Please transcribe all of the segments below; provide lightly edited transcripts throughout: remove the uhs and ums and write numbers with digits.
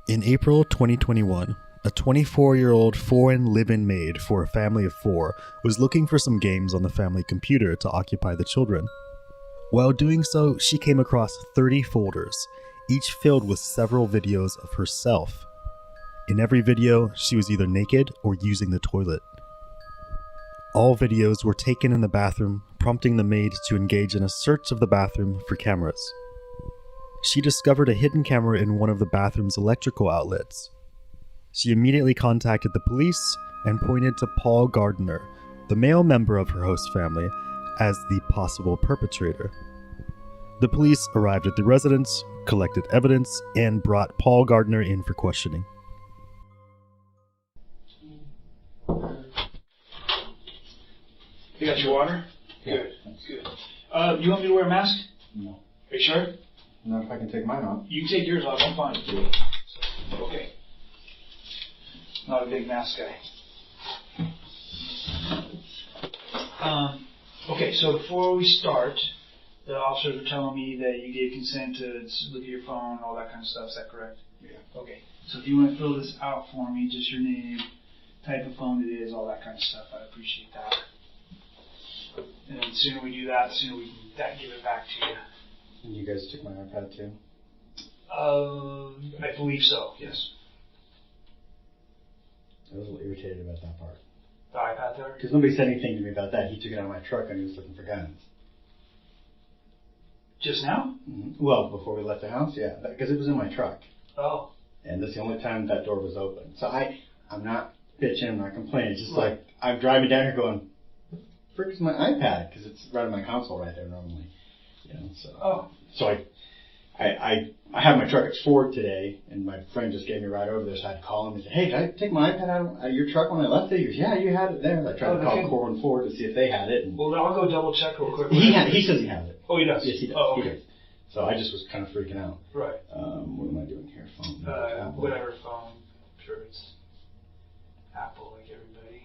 In April 2021, a 24-year-old foreign live-in maid for a family of 4 was looking for some games on the family computer to occupy the children. While doing so, she came across 30 folders, each filled with several videos of herself. In every video, she was either naked or using the toilet. All videos were taken in the bathroom, prompting the maid to engage in a search of the bathroom for cameras. She discovered a hidden camera in one of the bathroom's electrical outlets. She immediately contacted the police and pointed to Paul Gardner, the male member of her host family, as the possible perpetrator. The police arrived at the residence, collected evidence, and brought Paul Gardner in for questioning. You got your water? Yeah. Good. Good. Do you want me to wear a mask? No. Are you sure? Not if I can take mine off. You can take yours off, I'm fine. Okay. Not a big mask guy. Okay, so before we start, the officers were telling me that you gave consent to look at your phone, all that kind of stuff. Is that correct? Yeah. Okay. So if you want to fill this out for me, just your name, type of phone it is, all that kind of stuff, I'd appreciate that. And the sooner we do that, the sooner we can give it back to you. And you guys took my iPad too? I believe so, yes. I was a little irritated about that part. The iPad there? Because nobody said anything to me about that. He took it out of my truck and he was looking for guns. Just now? Mm-hmm. Well, before we left the house, yeah. Because it was in my truck. Oh. And that's the only time that door was open. So I'm not bitching, I'm not complaining. It's just Right. like, I'm driving down here going, frick is my iPad? Because it's right on my console right there normally. You know, so. Oh. So I have my truck at Ford today, and my friend just gave me a ride over there, so I had to call him and say, hey, did I take my iPad out of your truck when I left it? He goes, yeah, you had it there. I tried to call Corbin Ford to see if they had it. And well, I'll go double check real quick. he says he has it. Oh, he does? Yes, he does. Oh, okay. He does. So I just was kind of freaking out. Right. What am I doing here? Phone? Whatever phone. I'm sure it's Apple like everybody.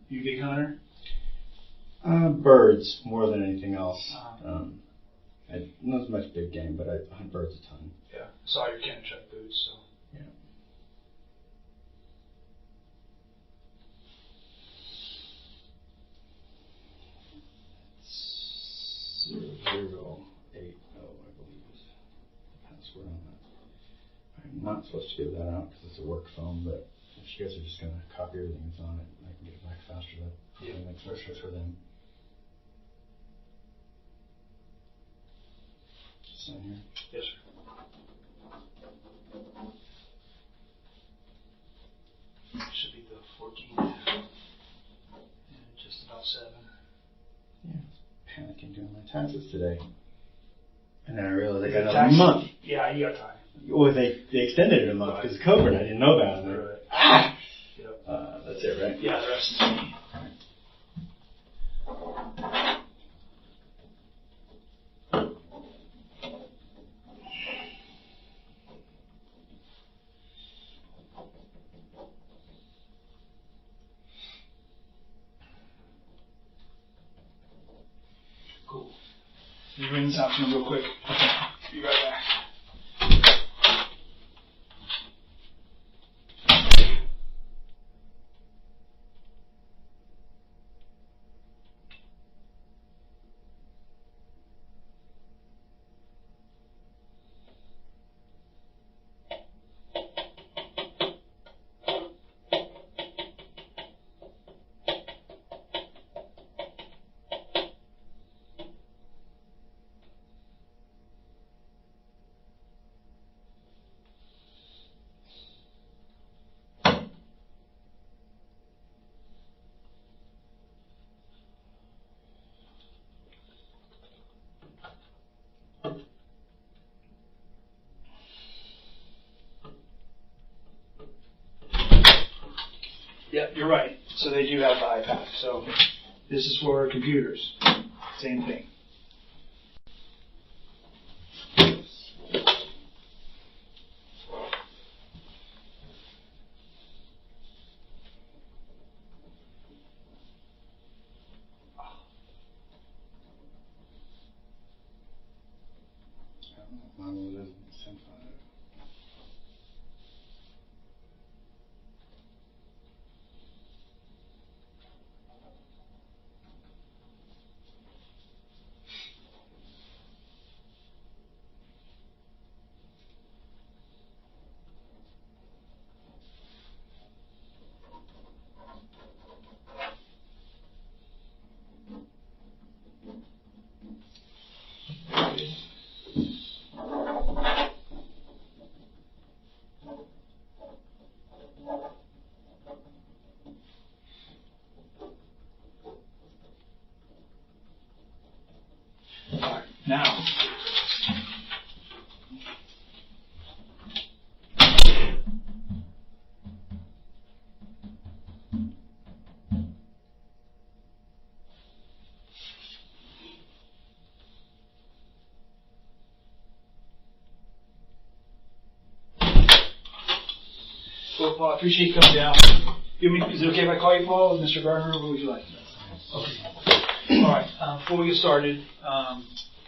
You a big hunter? Birds more than anything else. Not as much big game, but I hunt birds a ton. Yeah. Saw your cannon truck boots, so. Yeah. It's 0080, I believe is the password on that. I'm not supposed to give that out because it's a work phone, but if you guys are just going to copy everything that's on it, I can get it back faster. That probably makes more sense for them. Sign here. Yes, sir. Should be the 14. Yeah, just about 7. Yeah, panicking doing my taxes today. And then I realized I got another Taxes? month. Yeah, you got time. Well, they extended it a month because of COVID. I didn't know about it. Right. Ah! Yep. That's it, right? Yeah, the rest is me. Cool. You bring this out to me real quick. Okay. Be right back. Yeah, you're right. So they do have the iPad. So this is for computers. Same thing. Mine was 10.5. Now, well, Paul, I appreciate you coming down. Is it okay if I call you Paul, Mr. Gardner, or what would you like? Okay. All right. Before we get started,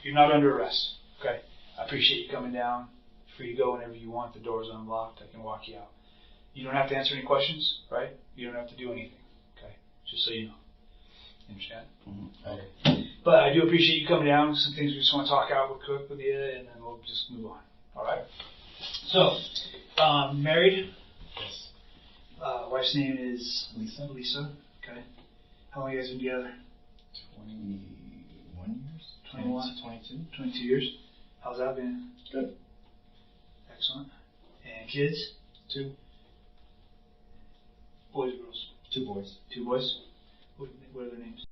you're not under arrest. Okay. I appreciate you coming down. Free to go whenever you want. The door's unlocked. I can walk you out. You don't have to answer any questions, right? You don't have to do anything. Okay. Just so you know. You understand? Mm-hmm. Okay. But I do appreciate you coming down. Some things we just want to talk out quick with you, and then we'll just move on. All right. So, married. Yes. Wife's name is Lisa. Lisa. Okay. How long have you guys been together? 21 years. 21? 22. 22 years. How's that been? Good. Excellent. And kids? 2. Boys or girls? 2 boys. 2 boys? What are their names?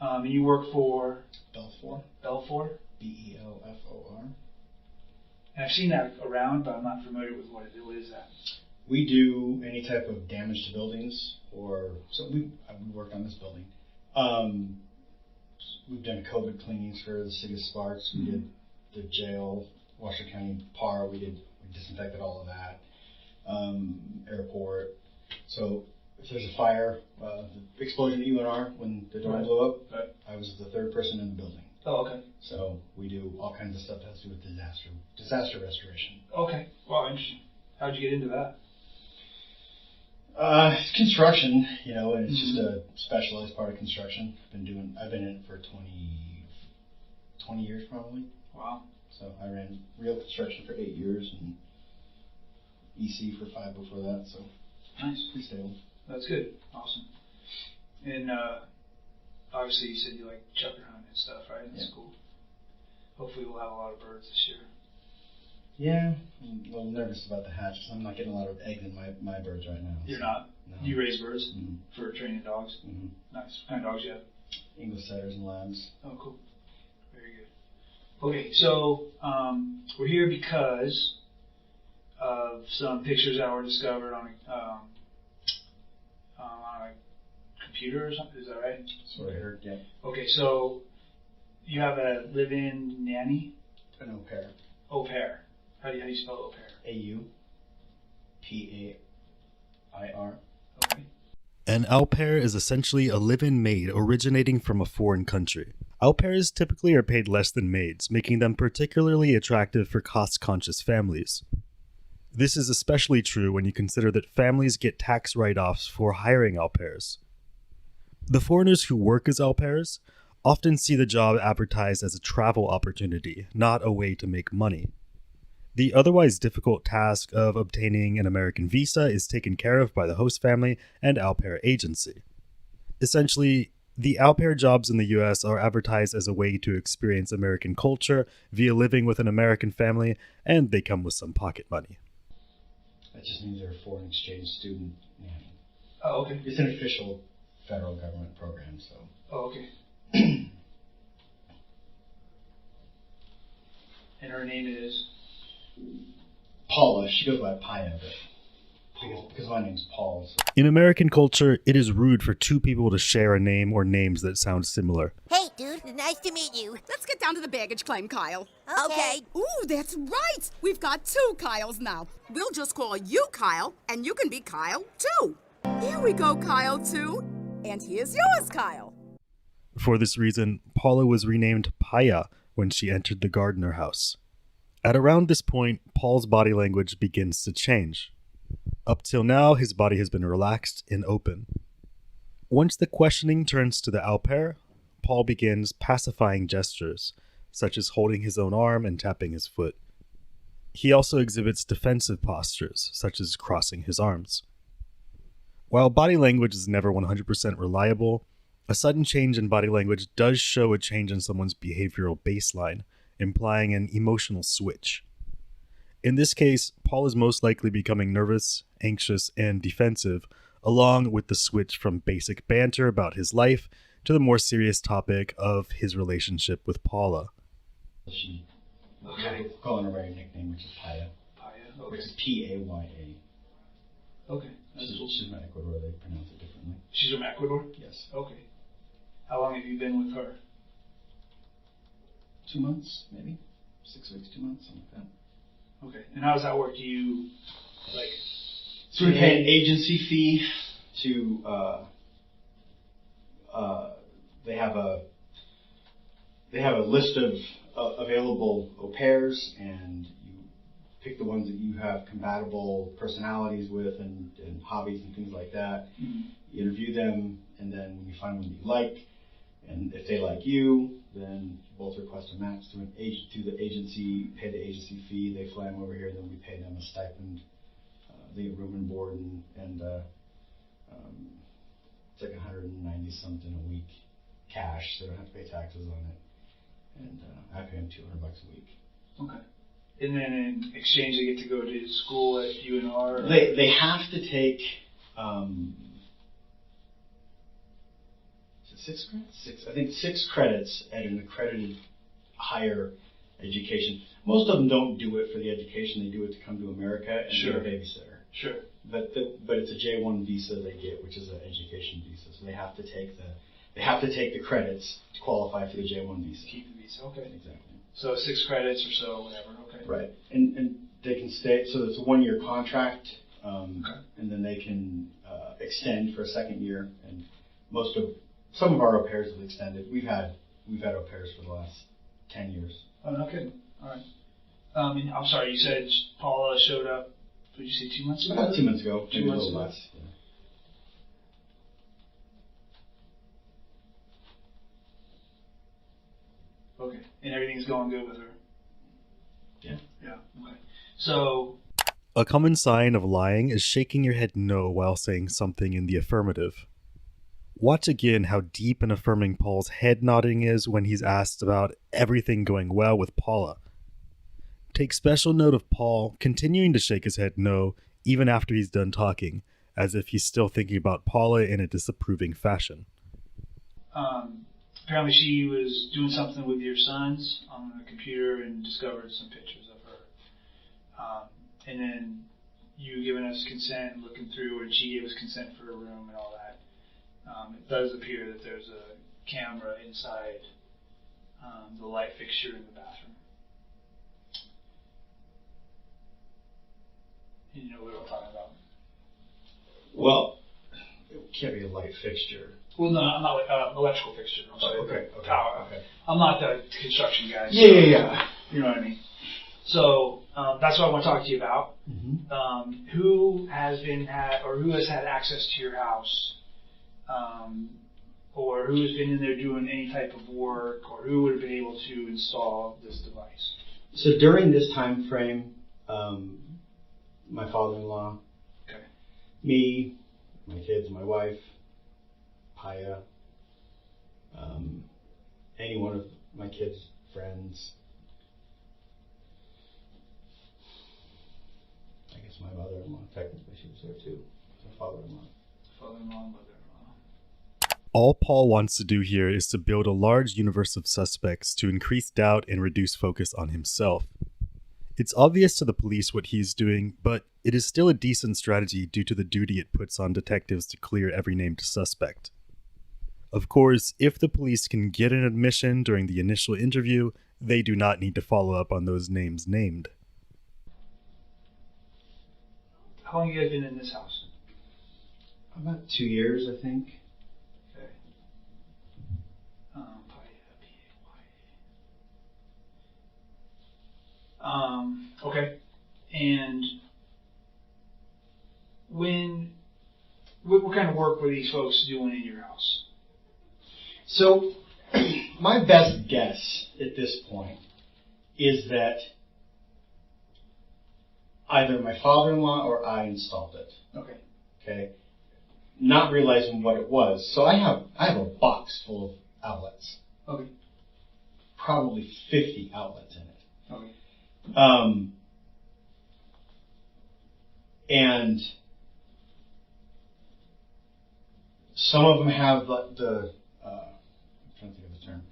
And you work for Belfour. Belfour? Belfor. And I've seen that around, but I'm not familiar with what is that. We do any type of damage to buildings, we worked on this building. We've done COVID cleanings for the city of Sparks. We did the jail, Washington County PAR. We disinfected all of that. Airport. So if there's a fire, the explosion at UNR when the door blew up, I was the 3rd person in the building. Oh, okay. So we do all kinds of stuff that has to do with disaster restoration. Okay. Wow, interesting. How'd you get into that? It's construction, and it's just a specialized part of construction. I've been in it for 20 years probably. Wow. So I ran real construction for 8 years and EC for 5 before that. So nice. Pretty stable. That's good. Awesome. And obviously you said you like chukar hunting and stuff, right? That's cool. Hopefully we'll have a lot of birds this year. Yeah, I'm a little nervous about the hatch because I'm not getting a lot of eggs in my birds right now. You're not? No. You raise birds Mm-hmm. for training dogs? Mm-hmm. Nice. What kind of dogs you have? English setters and labs. Oh, cool. Very good. Okay, so we're here because of some pictures that were discovered on a computer or something. Is that right? That's what I heard. Yeah. Okay, so you have a live-in nanny? An au pair. Au pair. How do you spell au pair? AUPAIR. Okay. An au pair is essentially a live-in maid originating from a foreign country. Au pairs typically are paid less than maids, making them particularly attractive for cost-conscious families. This is especially true when you consider that families get tax write-offs for hiring au pairs. The foreigners who work as au pairs often see the job advertised as a travel opportunity, not a way to make money. The otherwise difficult task of obtaining an American visa is taken care of by the host family and au pair agency. Essentially, the au pair jobs in the US are advertised as a way to experience American culture via living with an American family, and they come with some pocket money. That just means they're a foreign exchange student nanny. Oh, okay. It's an official federal government program, so. Oh, okay. And her name is? Paula. She goes by Paya, but because my name's Paul. So. In American culture, it is rude for two people to share a name or names that sound similar. Hey, dude. Nice to meet you. Let's get down to the baggage claim, Kyle. Okay. Ooh, that's right. We've got 2 Kyles now. We'll just call you Kyle, and you can be Kyle, too. Here we go, Kyle, too. And here's yours, Kyle. For this reason, Paula was renamed Paya when she entered the Gardner house. At around this point, Paul's body language begins to change. Up till now, his body has been relaxed and open. Once the questioning turns to the au pair, Paul begins pacifying gestures, such as holding his own arm and tapping his foot. He also exhibits defensive postures, such as crossing his arms. While body language is never 100% reliable, a sudden change in body language does show a change in someone's behavioral baseline, implying an emotional switch. In this case, Paul is most likely becoming nervous, anxious, and defensive, along with the switch from basic banter about his life to the more serious topic of his relationship with Paula. She, calling her by her nickname, which is Paya. Paya, okay. Which is P-A-Y-A. Okay. She's from Ecuador, they pronounce it differently. She's from Ecuador? Yes. Okay. How long have you been with her? 2 months, maybe? 6 weeks, 2 months, something like that. Okay. And how does that work? Do you, So we pay an agency fee to, they have a list of available au pairs, and you pick the ones that you have compatible personalities with and hobbies and things like that. Mm-hmm. You interview them, and then when you find one that you like, and if they like you, then you both request a match to the agency, pay the agency fee, they fly them over here, then we pay them a stipend. They get room and board, and it's like 190 something a week cash, so they don't have to pay taxes on it. And I pay them $200 a week. Okay. And then in exchange, they get to go to school at UNR? They have to take, is it 6 credits? I think 6 credits at an accredited higher education. Most of them don't do it for the education, they do it to come to America and Sure. be a babysitter. Sure. But it's a J1 visa they get, which is an education visa. So they have to take the credits to qualify for the J1 visa. Keep the visa. Okay. Exactly. So 6 credits or so, whatever. Okay. Right. And they can stay. So it's a 1-year contract, Okay. and then they can extend for a 2nd year. And some of our au pairs have extended. We've had au pairs for the last 10 years. Oh, no kidding. All right. And I'm sorry, you said Paula showed up. Did you say 2 months ago? About 2 months ago. 2 maybe months a little ago. less. Yeah. Okay. And everything's going good with her? Yeah. Yeah. Okay. So. A common sign of lying is shaking your head no while saying something in the affirmative. Watch again how deep and affirming Paul's head nodding is when he's asked about everything going well with Paula. Take special note of Paul continuing to shake his head no even after he's done talking, as if he's still thinking about Paula in a disapproving fashion. Apparently she was doing something with your sons on the computer and discovered some pictures of her. And then you giving us consent and looking through, and she gave us consent for a room and all that. It does appear that there's a camera inside the light fixture in the bathroom. And you know what I'm talking about. Well, it can't be a light fixture. Well, no, I'm not electrical fixture. I'm sorry. Okay. Power. Okay. I'm not the construction guy. So, Yeah. You know what I mean? So that's what I want to talk to you about. Mm-hmm. Who has had access to your house, or who has been in there doing any type of work, or who would have been able to install this device? So during this time frame, my father-in-law, Okay. me, my kids, my wife, Paya, any one of my kids' friends, I guess my mother-in-law, technically she was there too, my father-in-law. Father-in-law, mother-in-law. All Paul wants to do here is to build a large universe of suspects to increase doubt and reduce focus on himself. It's obvious to the police what he's doing, but it is still a decent strategy due to the duty it puts on detectives to clear every named suspect. Of course, if the police can get an admission during the initial interview, they do not need to follow up on those names named. How long have you guys been in this house? About 2 years, I think. Okay. Okay. And what kind of work were these folks doing in your house? So, my best guess at this point is that either my father-in-law or I installed it. Okay. Okay. Not realizing what it was. So I have a box full of outlets. Okay. Probably 50 outlets in it. Okay. And some of them have the I'm trying to think of the term.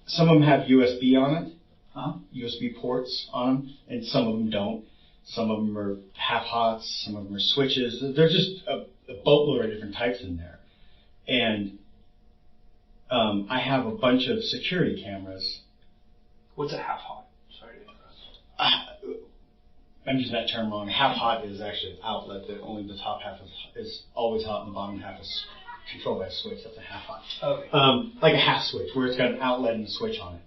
Some of them have USB on it, USB ports on them, and some of them don't. Some of them are half-hots, some of them are switches. There's just a boatload of different types in there. And I have a bunch of security cameras. What's a half-hot? Sorry to interrupt. I'm using that term wrong. Half-hot is actually an outlet that only the top half is always hot and the bottom half is controlled by a switch. That's a half-hot. Okay. Like a half switch, where it's got an outlet and a switch on it.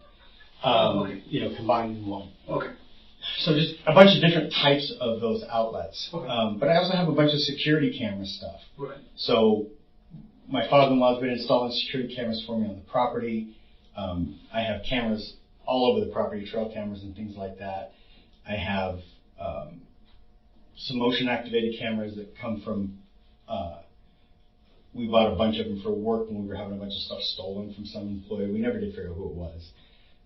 Okay. You know, combined in one. Okay. So just a bunch of different types of those outlets. Okay. But I also have a bunch of security camera stuff. Right. So my father-in-law's been installing security cameras for me on the property. I have cameras all over the property, trail cameras and things like that. I have some motion-activated cameras that come from, we bought a bunch of them for work when we were having a bunch of stuff stolen from some employee. We never did figure out who it was.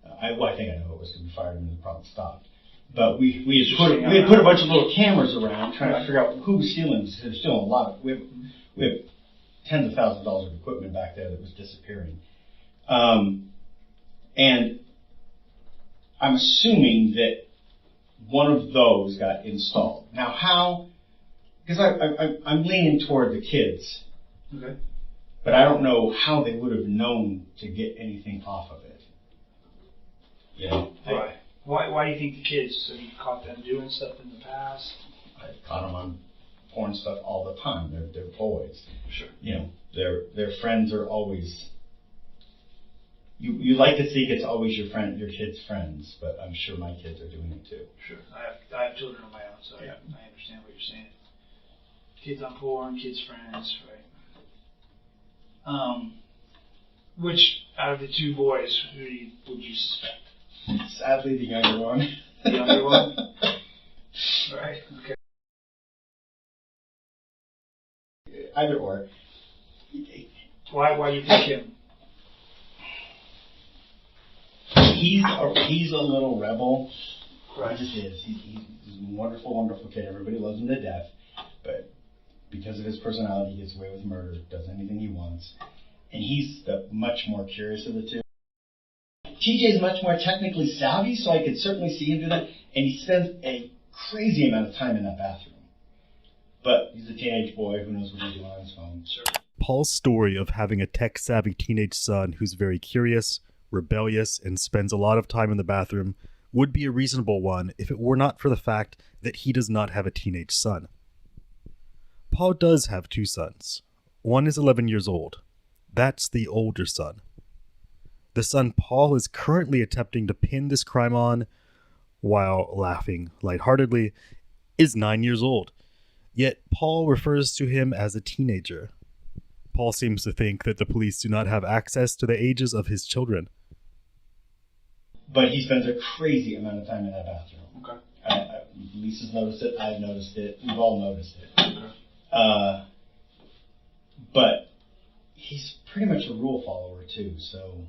I think I know who it was because we fired him and the problem stopped. But we had put a bunch of little cameras around trying to figure out who was stealing. There's still a lot of, we have tens of thousands of dollars of equipment back there that was disappearing. And I'm assuming that one of those got installed. Now how, because I'm leaning toward the kids. Okay. But I don't know how they would have known to get anything off of it. Yeah. Right. Why do you think the kids, have you caught them doing stuff in the past? I've caught them on porn stuff all the time. They're boys. Sure. You know, their friends are always. You like to think it's always your kids' friends, but I'm sure my kids are doing it too. Sure. I have children of my own, so yeah. I understand what you're saying. Kids on porn, kids' friends, right? Which out of the two boys, would you suspect? Sadly, the younger one. The younger one? Right, okay. Either or. Why do you pick him? He's a little rebel. Right. He just is. He's a wonderful, wonderful kid. Everybody loves him to death. But because of his personality, he gets away with murder, does anything he wants. And he's the much more curious of the two. TJ's much more technically savvy, so I could certainly see him do that. And he spends a crazy amount of time in that bathroom. But he's a teenage boy who knows what he's doing on his phone. Sure. Paul's story of having a tech-savvy teenage son who's very curious, rebellious, and spends a lot of time in the bathroom would be a reasonable one if it were not for the fact that he does not have a teenage son. Paul does have two sons. One is 11 years old. That's the older son. The son Paul is currently attempting to pin this crime on, while laughing lightheartedly, is 9 years old. Yet Paul refers to him as a teenager. Paul seems to think that the police do not have access to the ages of his children. But he spends a crazy amount of time in that bathroom. Okay. Lisa's noticed it. I've noticed it. We've all noticed it. Okay. But he's pretty much a rule follower too. So,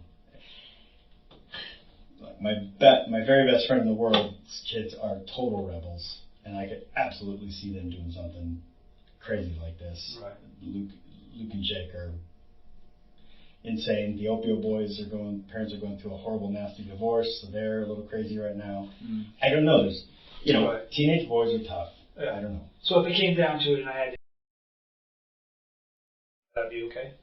like my very best friend in the world's kids are total rebels, and I could absolutely see them doing something crazy like this. Right. Luke and Jake are insane. The Opio boys parents are going through a horrible, nasty divorce, so they're a little crazy right now. Mm. I don't know. There's, Right. Teenage boys are tough. Yeah. I don't know. So if it came down to it and I had to be okay?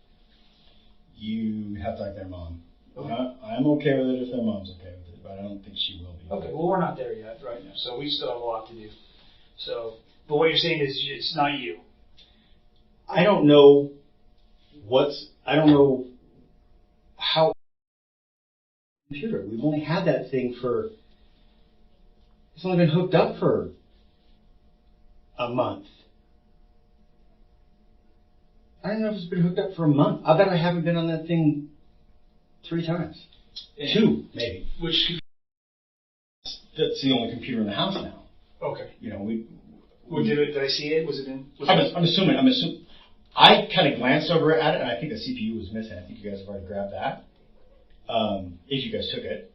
You have to like their mom. Okay. I'm okay with it if their mom's okay with it, but I don't think she will be. Okay, well, we're not there yet right now, so we still have a lot to do. So, but what you're saying is it's not you. I don't know how computer. We've only had that thing it's only been hooked up for a month. I don't know if it's been hooked up for a month. I bet I haven't been on that thing 3 times. And 2, maybe. Which? That's the only computer in the house now. Okay. You know, Did I see it? Was it in? I'm assuming. I kind of glanced over at it, and I think the CPU was missing. I think you guys have already grabbed that. If you guys took it.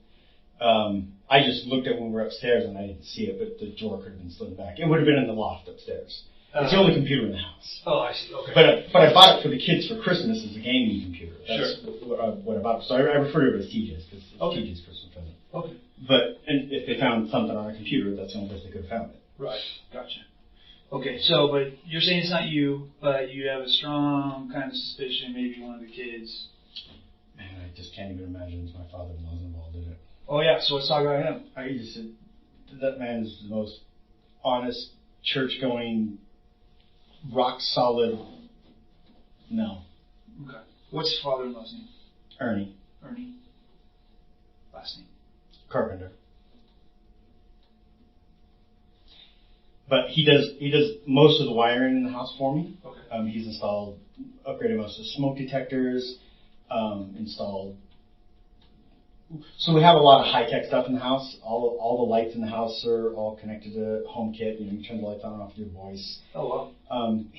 I just looked at when we were upstairs, and I didn't see it, but the drawer could have been slid back. It would have been in the loft upstairs. It's the only computer in the house. Oh, I see. Okay. But I bought it for the kids for Christmas as a gaming computer. That's Sure. what I bought. So I refer to it as TJ's because it's TJ's Christmas present. Okay. And if they found something on a computer, that's the only place they could have found it. Right. Gotcha. Okay. So, but you're saying it's not you, but you have a strong kind of suspicion maybe one of the kids. Man, I just can't even imagine my father-in-law's involved in it. Oh yeah. So let's talk about him. I just said that man is the most honest, church-going, rock-solid. No. Okay. What's his father-in-law's name? Ernie. Ernie. Last name. Carpenter. But he does most of the wiring in the house for me. Okay. He's upgraded most of the smoke detectors, installed. So we have a lot of high-tech stuff in the house. All the lights in the house are all connected to HomeKit. You turn the lights on and off with your voice. Oh wow.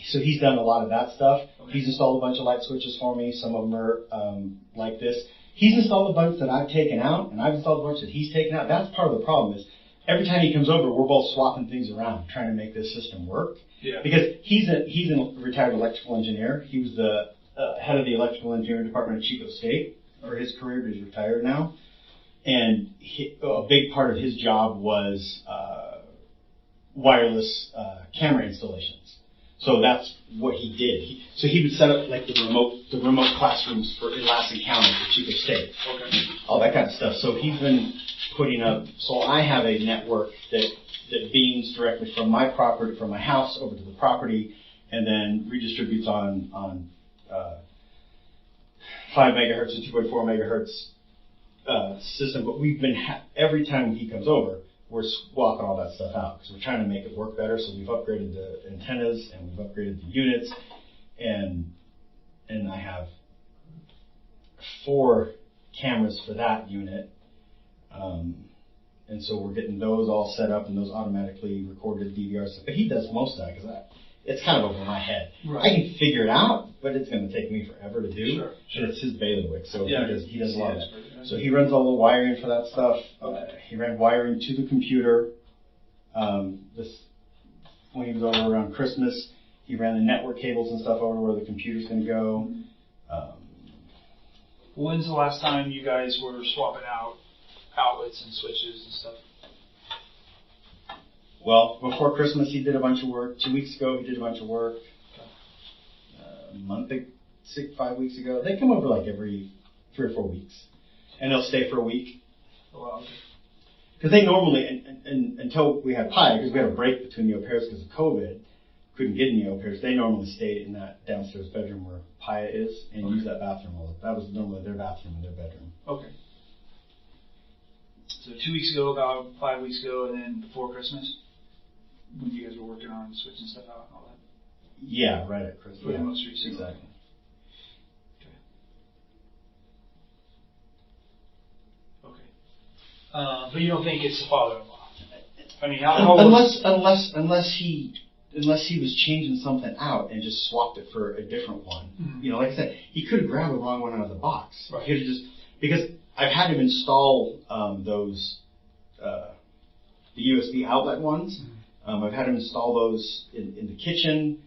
So he's done a lot of that stuff. Okay. He's installed a bunch of light switches for me. Some of them are like this. He's installed a bunch that I've taken out, and I've installed a bunch that he's taken out. That's part of the problem is every time he comes over, we're both swapping things around, trying to make this system work. Yeah. Because he's a retired electrical engineer. He was the head of the electrical engineering department at Chico State for his career, but he's retired now. And a big part of his job was wireless camera installations. So that's what he did. So he would set up like the remote classrooms in Lassen County for Chico State. Okay. All that kind of stuff. So he's been putting up. So I have a network that beams directly from my property, from my house, over to the property, and then redistributes on 5 megahertz and 2.4 megahertz system. But we've been every time he comes over, we're swapping all that stuff out because we're trying to make it work better. So we've upgraded the antennas and we've upgraded the units, and I have 4 cameras for that unit. And so we're getting those all set up and those automatically recorded DVRs. But he does most of that because it's kind of over my head. Right. I can figure it out, but it's going to take me forever to do. Sure. And it's his bailiwick, so Yeah. he does a lot of that. Yeah. So he runs all the wiring for that stuff. Okay. He ran wiring to the computer. When he was over around Christmas, he ran the network cables and stuff over where the computer's going to go. When's the last time you guys were swapping out outlets and switches and stuff? Well, before Christmas, he did a bunch of work. 2 weeks ago, he did a bunch of work. A month, 5 weeks ago. They come over like every 3 or 4 weeks. And they'll stay for a week. Oh, wow. Okay. Because they normally, until we had Pi, because we had a break between the au pairs because of COVID, couldn't get any au pairs, they normally stayed in that downstairs bedroom where Paya is and use that bathroom. That was normally their bathroom in their bedroom. Okay. So 2 weeks ago, about 5 weeks ago, and then before Christmas, when you guys were working on switching stuff out and all that? Yeah, right at Christmas. For the most recent. Exactly. Okay. But you don't think it's the father-in-law? I mean, Unless he was changing something out and just swapped it for a different one. Mm-hmm. Like I said, he could have grabbed the wrong one out of the box. Right. He could have because I've had him install those the USB outlet ones. Mm-hmm. I've had him install those in the kitchen.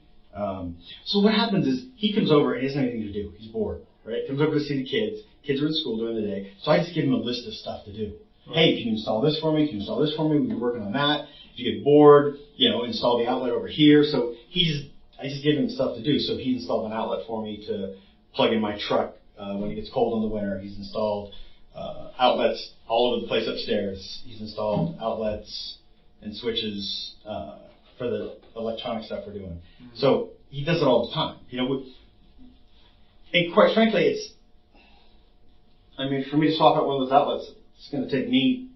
So what happens is he comes over and he doesn't have anything to do. He's bored, right? Comes over to see the kids. Kids are in school during the day. So I just give him a list of stuff to do. Right. Hey, can you install this for me? Can you install this for me? We'll be working on that. If you get bored, install the outlet over here. So I just gave him stuff to do. So he installed an outlet for me to plug in my truck when it gets cold in the winter. He's installed outlets all over the place upstairs. He's installed outlets and switches for the electronic stuff we're doing. So he does it all the time. And quite frankly, for me to swap out one of those outlets, it's going to take me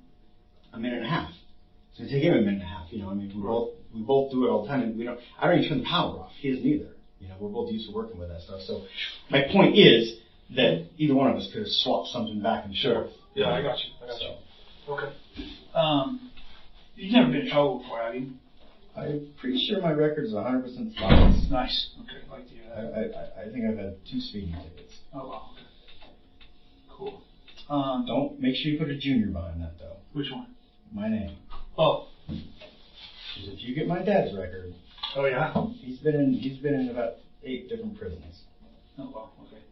a minute and a half. It's going to take him a minute and a half. We both do it all the time, and I don't even turn the power off. He doesn't either. We're both used to working with that stuff. So my point is that either one of us could have swapped something back and forth. Yeah, I got you. Okay. You've never been in trouble before, have you? I'm pretty sure my record is 100% spotless. Nice. Okay, I'd like to hear that. I think I've had 2 speeding tickets. Oh, wow. Okay. Cool. Don't make sure you put a junior behind that, though. Which one? My name. Oh. Because if you get my dad's record. Oh, yeah? He's been in about 8 different prisons. Oh, wow. Okay.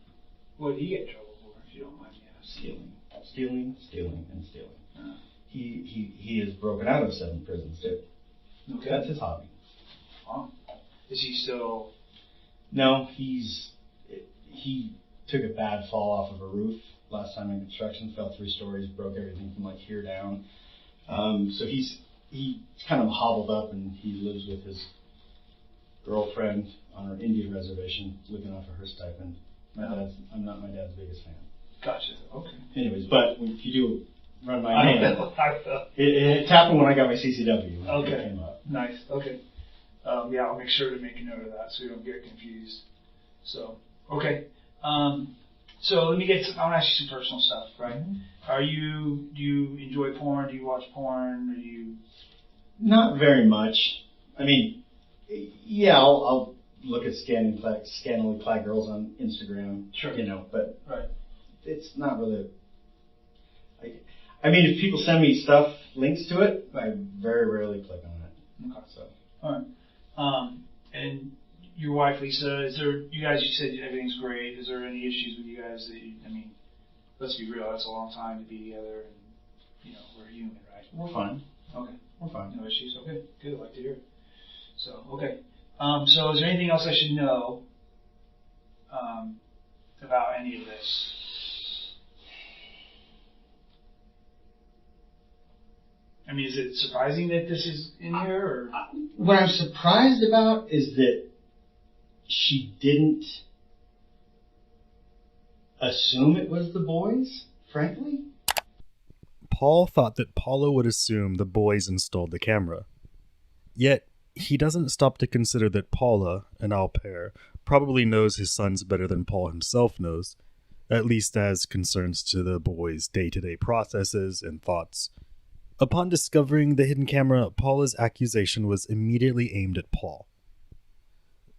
What did he get in trouble for, if you don't mind me asking? Stealing. He has broken out of 7 prisons, too. Okay. That's his hobby. Wow. Is he still... No, he took a bad fall off of a roof last time in construction, fell 3 stories, broke everything from here down. So he's kind of hobbled up, and he lives with his girlfriend on an Indian reservation, living off of her stipend. I'm not my dad's biggest fan. Gotcha. Okay. Anyways, but if you do run my I name, will. it happened when I got my CCW. Okay. It came up. Nice. Okay. Yeah, I'll make sure to make a note of that so you don't get confused. So, okay. So let me I want to ask you some personal stuff, right? Mm-hmm. Do you enjoy porn? Do you watch porn? Not very much. Yeah, I'll look at scantily clad girls on Instagram. Sure. But right. It's not really. If people send me stuff, links to it, I very rarely click on it. Okay. So. All right. And your wife, Lisa, you said everything's great. Is there any issues with you guys let's be real, that's a long time to be together, and, we're human, right? We're fine. Okay. We're fine. No issues? Okay. Good. I'd like to hear it. So, okay. So is there anything else I should know, about any of this? Is it surprising that this is in here, or? What I'm surprised about is that she didn't assume it was the boys, frankly. Paul thought that Paula would assume the boys installed the camera. Yet, he doesn't stop to consider that Paula, an au pair, probably knows his sons better than Paul himself knows, at least as concerns to the boys' day-to-day processes and thoughts. Upon discovering the hidden camera, Paula's accusation was immediately aimed at Paul.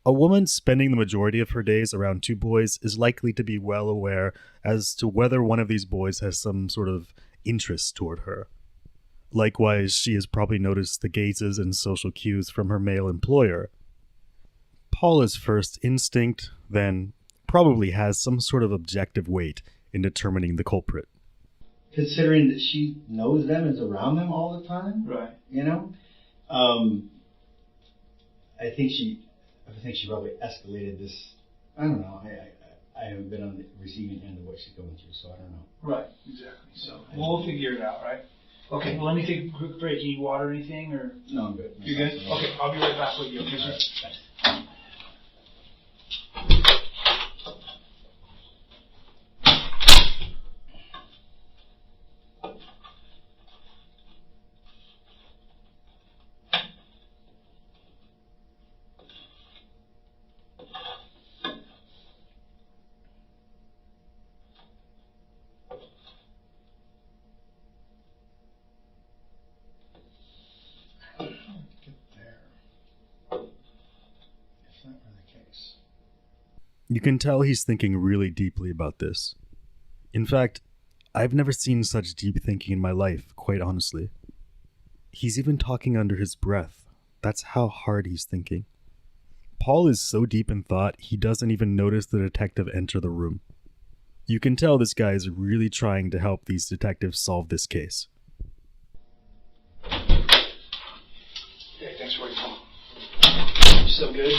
A woman spending the majority of her days around 2 boys is likely to be well aware as to whether one of these boys has some sort of interest toward her. Likewise, she has probably noticed the gazes and social cues from her male employer. Paula's first instinct, then, probably has some sort of objective weight in determining the culprit. Considering that she knows them, is around them all the time, right? I think she probably escalated this. I don't know. I haven't been on the receiving end of what she's going through, so I don't know. Right, exactly. So we'll figure it out, right? Okay. Well, let me take a quick break. Need water or anything, or? No, I'm good. You're good. Okay, I'll be right back with you. Okay, sir. Thanks. You can tell he's thinking really deeply about this. In fact, I've never seen such deep thinking in my life, quite honestly. He's even talking under his breath. That's how hard he's thinking. Paul is so deep in thought, he doesn't even notice the detective enter the room. You can tell this guy is really trying to help these detectives solve this case. Okay, thanks for waiting. You still good?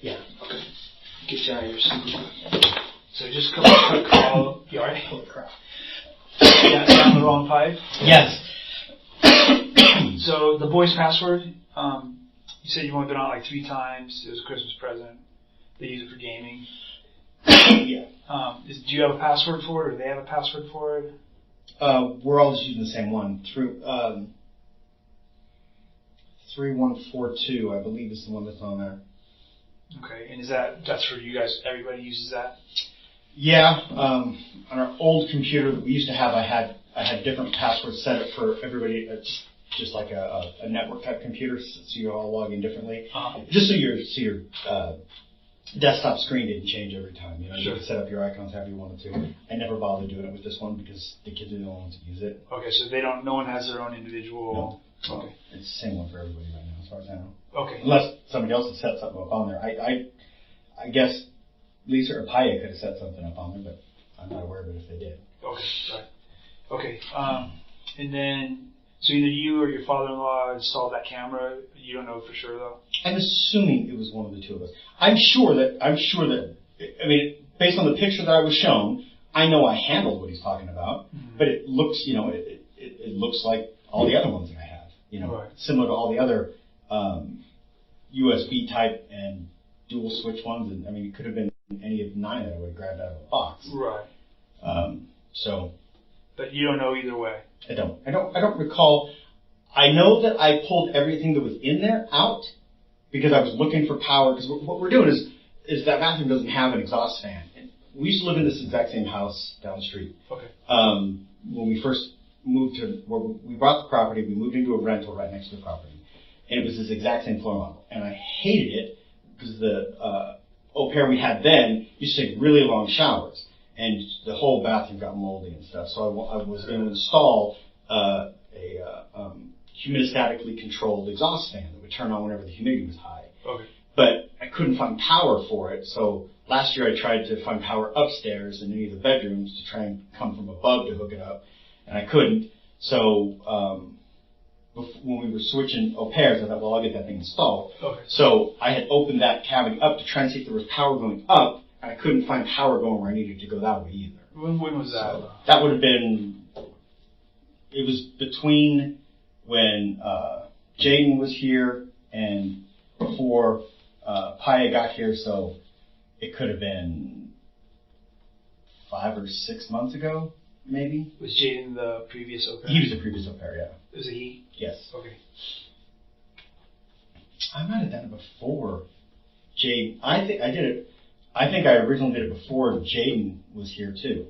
Yeah. Okay. Get you out of here soon. So just come call. You alright? Holy crap. Yeah, down the wrong pipe. Yes. So the boy's password, you said you've only been on like 3 times. It was a Christmas present. They use it for gaming. Yeah. Do you have a password for it, or do they have a password for it? We're all just using the same one. 3142, I believe, is the one that's on there. Okay, and that's for you guys? Everybody uses that? Yeah. On our old computer that we used to have, I had different passwords set up for everybody. It's just like a network type computer, so you all log in differently. Just so your desktop screen didn't change every time. You know, Sure. You could set up your icons however you wanted to. I never bothered doing it with this one because the kids are the only ones that use it. Okay, so no one has their own individual. No. Okay. It's the same one for everybody right now, as far as I know. Okay. Unless somebody else has set something up on there. I guess Lisa or Paya could have set something up on there, but I'm not aware of it if they did. Okay, right. Okay, and then, so either you or your father-in-law installed that camera. You don't know for sure, though? I'm assuming it was one of the two of us. I'm sure that, I mean, based on the picture that I was shown, I know I handled what he's talking about, but it looks, it looks like all the other ones that I have, right. Similar to all the other USB type and dual switch ones. And I mean, it could have been any of 9 that I would have grabbed out of a box. Right. So. But you don't know either way. I don't recall. I know that I pulled everything that was in there out because I was looking for power. Because what we're doing is that bathroom doesn't have an exhaust fan. And we used to live in this exact same house down the street. Okay. When we first moved to where we bought the property, we moved into a rental right next to the property, and it was this exact same floor model. And I hated it because the au pair we had then used to take really long showers. And the whole bathroom got moldy and stuff. So I was going to install a humidistatically controlled exhaust fan that would turn on whenever the humidity was high. Okay. But I couldn't find power for it. So last year I tried to find power upstairs in any of the bedrooms to try and come from above to hook it up. And I couldn't. So when we were switching au pairs, I thought, well, I'll get that thing installed. Okay. So I had opened that cavity up to try and see if there was power going up. I couldn't find power going where I needed to go that way either. When was that? So that would have been, it was between when Jaden was here and before Paya got here, so it could have been 5 or 6 months ago, maybe. Was Jaden the previous au pair? He was the previous au pair, yeah. Was it he? Yes. Okay. I might have done it before Jaden. I think I originally did it before Jaden was here too.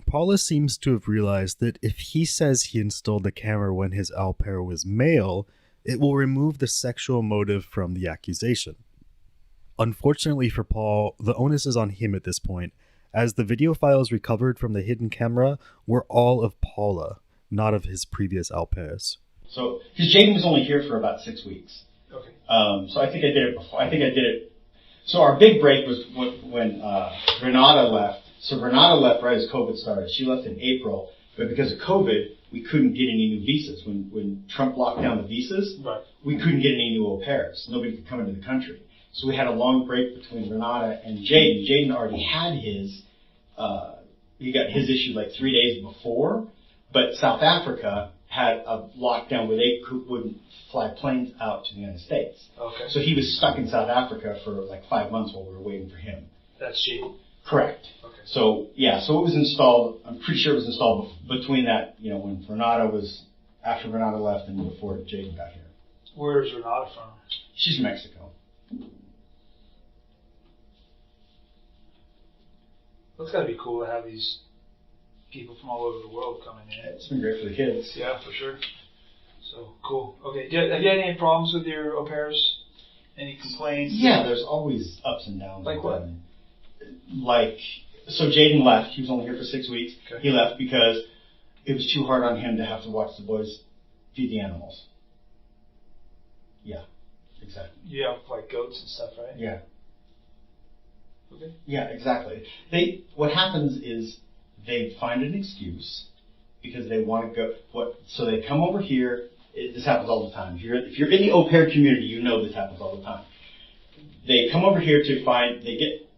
Paula seems to have realized that if he says he installed the camera when his au pair was male, it will remove the sexual motive from the accusation. Unfortunately for Paul, the onus is on him at this point, as the video files recovered from the hidden camera were all of Paula, not of his previous au pairs. So, because Jaden was only here for about 6 weeks. Okay. So I think I did it before. I think I did it. So our big break was when Renata left. So Renata left right as COVID started. She left in April, but because of COVID, we couldn't get any new visas. When Trump locked down the visas, right. We couldn't get any new au pairs. Nobody could come into the country. So we had a long break between Renata and Jaden. Jaden already had his, he got his issue like 3 days before, but South Africa had a lockdown where they wouldn't fly planes out to the United States. Okay. So he was stuck in South Africa for like 5 months while we were waiting for him. That's Jaden. Correct. Okay. So yeah, so it was installed. I'm pretty sure it was installed between that, when after Renata left and before Jaden got here. Where's Renata from? She's from Mexico. Well, it's got to be cool to have these people from all over the world coming in. It's been great for the kids. Yeah, for sure. So, cool. Okay, have you had any problems with your au pairs? Any complaints? Yeah, there's always ups and downs. Like what? So Jaden left. He was only here for 6 weeks. Okay. He left because it was too hard on him to have to watch the boys feed the animals. Yeah, exactly. You have like goats and stuff, right? Yeah. Okay. Yeah, exactly. What happens is they find an excuse because they want to go. So they come over here. This happens all the time. If you're in the au pair community, you know this happens all the time. they come over here to find, they get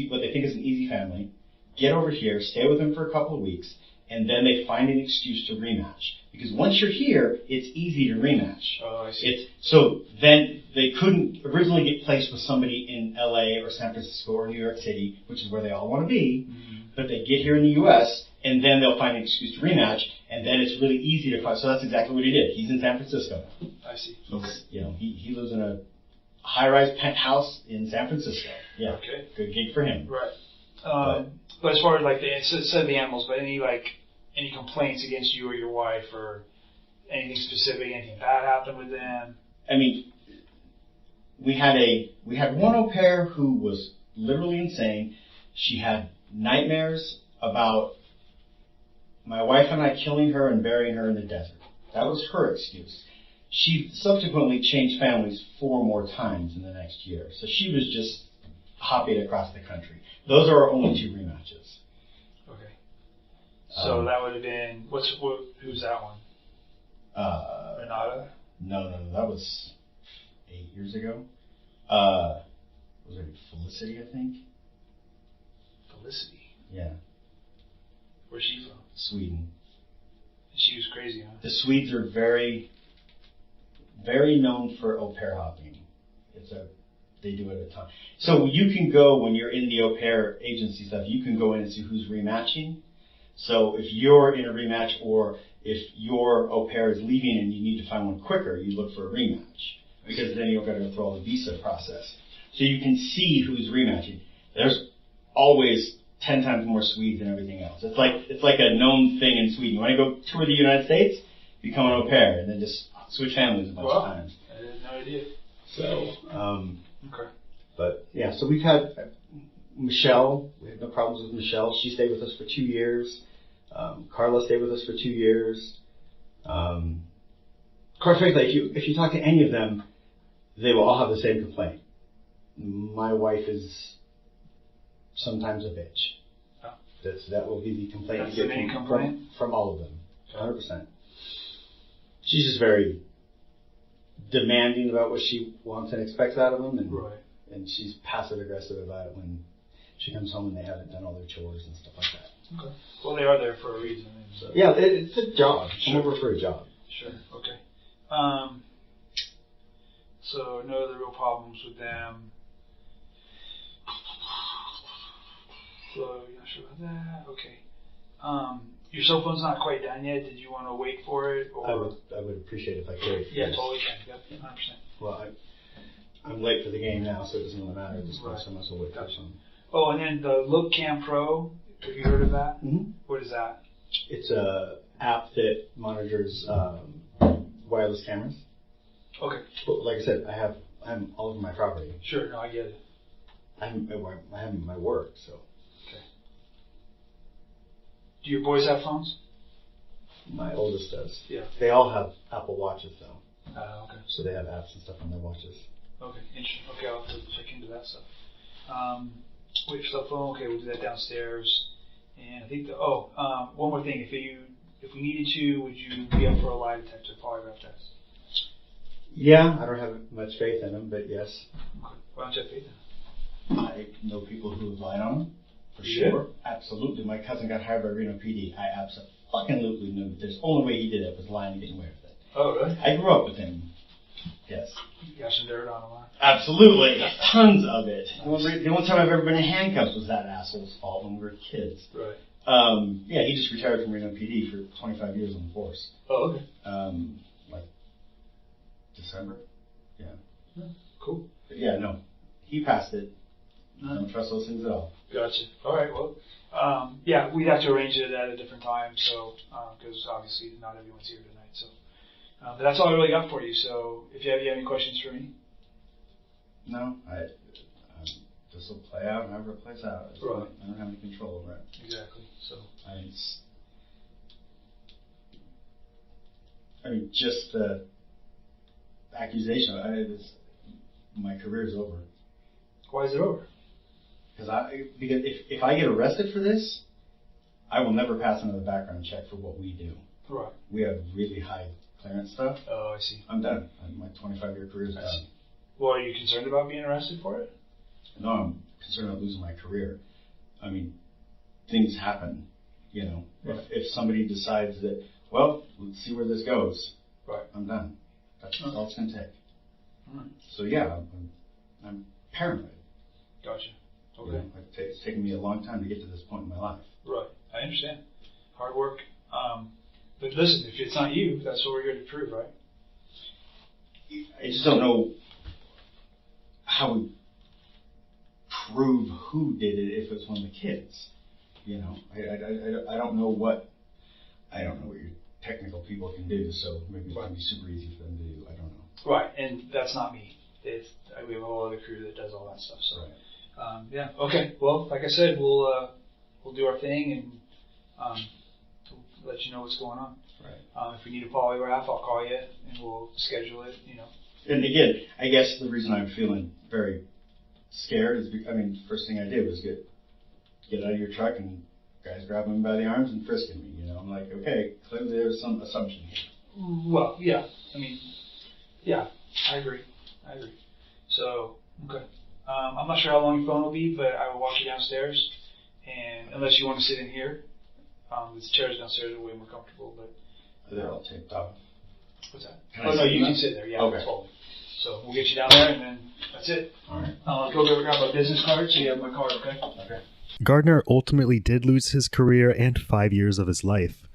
what they think is an easy family, get over here, stay with them for a couple of weeks, and then they find an excuse to rematch. Because once you're here, it's easy to rematch. Oh, I see. So then they couldn't originally get placed with somebody in LA or San Francisco or New York City, which is where they all want to be, but they get here in the U.S., and then they'll find an excuse to rematch, and then it's really easy to find. So that's exactly what he did. He's in San Francisco. I see. He lives in a high-rise penthouse in San Francisco. Yeah. Okay. Good gig for him. Right. But as far as like the animals, but any complaints against you or your wife or anything specific, anything bad happened with them? I mean, we had one au pair who was literally insane. She had nightmares about my wife and I killing her and burying her in the desert. That was her excuse. She subsequently changed families 4 more times in the next year. So she was just hopping across the country. Those are our only 2 rematches. Okay. So that would have been, who's that one? Renata? No, that was 8 years ago. Was it Felicity, I think? Felicity? Yeah. Where's she from? Sweden. She was crazy, huh? The Swedes are very, very known for au pair hopping. They do it a ton. So you can go, when you're in the au pair agency stuff, you can go in and see who's rematching. So if you're in a rematch, or if your au pair is leaving and you need to find one quicker, you look for a rematch. Because then you've got to go through all the visa process. So you can see who's rematching. There's always 10 times more Swedes than everything else. It's like a known thing in Sweden. You want to go tour the United States, become an au pair, and then just switch families a bunch of times. I had no idea. So, okay. But yeah, so we've had Michelle. We have no problems with Michelle. She stayed with us for 2 years. Carla stayed with us for 2 years. Quite frankly, if you talk to any of them, they will all have the same complaint. My wife is sometimes a bitch. Oh. That will be the complaint That's you the get main complaint? from all of them. 100%. She's just very demanding about what she wants and expects out of them, and she's passive aggressive about it when she comes home and they haven't done all their chores and stuff like that. Okay. Well, they are there for a reason. So. Yeah, it's a job. Sure. I'm over for a job. Sure. Okay. So no other real problems with them. So you're not sure about that? Okay. Your cell phone's not quite done yet. Did you want to wait for it? Or? I would appreciate it if I could. Yeah, totally can. Yep, 100%. Well, I'm late for the game now, so it doesn't really matter at this point, so I might as well wait for Gotcha. some. Oh, and then the Look Cam Pro. Have you heard of that? Mm-hmm. What is that? It's a app that monitors wireless cameras. Okay. But like I said, I'm all over my property. Sure. No, I get it. I have my work, so. Okay. Do your boys have phones? My oldest does. Yeah. They all have Apple Watches, though. Okay. So they have apps and stuff on their watches. Okay, interesting. Okay, I'll have to check into that stuff. Wait for cell phone. Okay, we'll do that downstairs. And I think one more thing. If we needed to, would you be up for a lie detector polygraph test? Yeah, I don't have much faith in them, but yes. Okay. Why don't you have faith in them? I know people who have lied on them, for You sure. Absolutely. My cousin got hired by Reno PD. I absolutely knew that there's only way he did it was lying and getting away with it. Oh, really? I grew up with him. Yes. You got some dirt on him, huh? Absolutely. Tons of it. The only time I've ever been in handcuffs was that asshole's fault when we were kids. Right. Yeah, he just retired from Reno PD for 25 years on the force. Oh, okay. Like December. Yeah. Cool. But yeah, no. He passed it. Don't trust those things at all. Gotcha. All right. Well, yeah, we'd have to arrange it at a different time, so because obviously not everyone's here tonight. So, but that's all I really got for you. So, if you have any questions for me? No, this will play out however it plays out. Right. I don't have any control over it. Exactly. So. I mean, just the accusation. My career's over. Why is it over? Because if I get arrested for this, I will never pass another background check for what we do. Right. We have really high clearance stuff. Oh, I see. I'm done. My 25-year career is done. Well, are you concerned about being arrested for it? No, I'm concerned about losing my career. I mean, things happen, you know. Right. If somebody decides that, well, let's see where this goes, Right. I'm done. That's all it's going to take. All right. So yeah, I'm paranoid. Gotcha. You Okay. know, it's taken me a long time to get to this point in my life. Right. I understand. Hard work. But listen, if it's not you, that's what we're here to prove, right? I just don't know how we prove who did it if it's one of the kids. You know, I don't know what your technical people can do, so maybe it can be super easy for them to do. I don't know. Right, and that's not me. We have a whole other crew that does all that stuff. So, Right. yeah, okay. Well, like I said, we'll do our thing and we'll let you know what's going on. Right. If we need a polygraph, I'll call you and we'll schedule it. You know. And again, I guess the reason I'm feeling very scared is first thing I did was get out of your truck and guys grabbing me by the arms and frisking me. You know, I'm like, okay, clearly there's some assumption here. Well, yeah. Yeah, I agree. So, okay. I'm not sure how long your phone will be, but I will walk you downstairs. And unless you want to sit in here, the chairs downstairs are way more comfortable. But They're all taped off. what's that? Can I Oh no, sit you in can that? sit there. Yeah, Okay. totally. So we'll get you down there, and then that's it. All right. Go grab my business card, so you have my card, okay? Okay. Gardner ultimately did lose his career and 5 years of his life.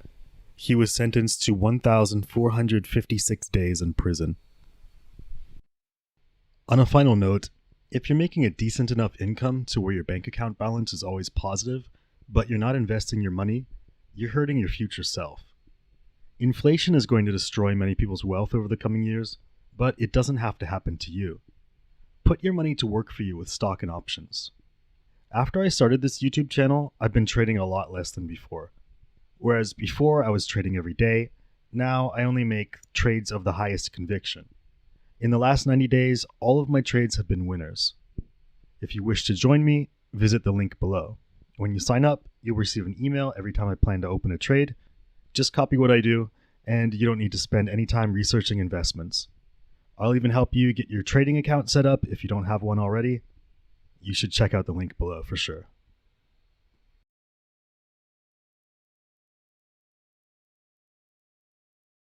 He was sentenced to 1,456 days in prison. On a final note, if you're making a decent enough income to where your bank account balance is always positive, but you're not investing your money, you're hurting your future self. Inflation is going to destroy many people's wealth over the coming years, but it doesn't have to happen to you. Put your money to work for you with stock and options. After I started this YouTube channel, I've been trading a lot less than before. Whereas before I was trading every day, now I only make trades of the highest conviction. In the last 90 days, all of my trades have been winners. If you wish to join me, visit the link below. When you sign up, you'll receive an email every time I plan to open a trade. Just copy what I do, and you don't need to spend any time researching investments. I'll even help you get your trading account set up if you don't have one already. You should check out the link below for sure.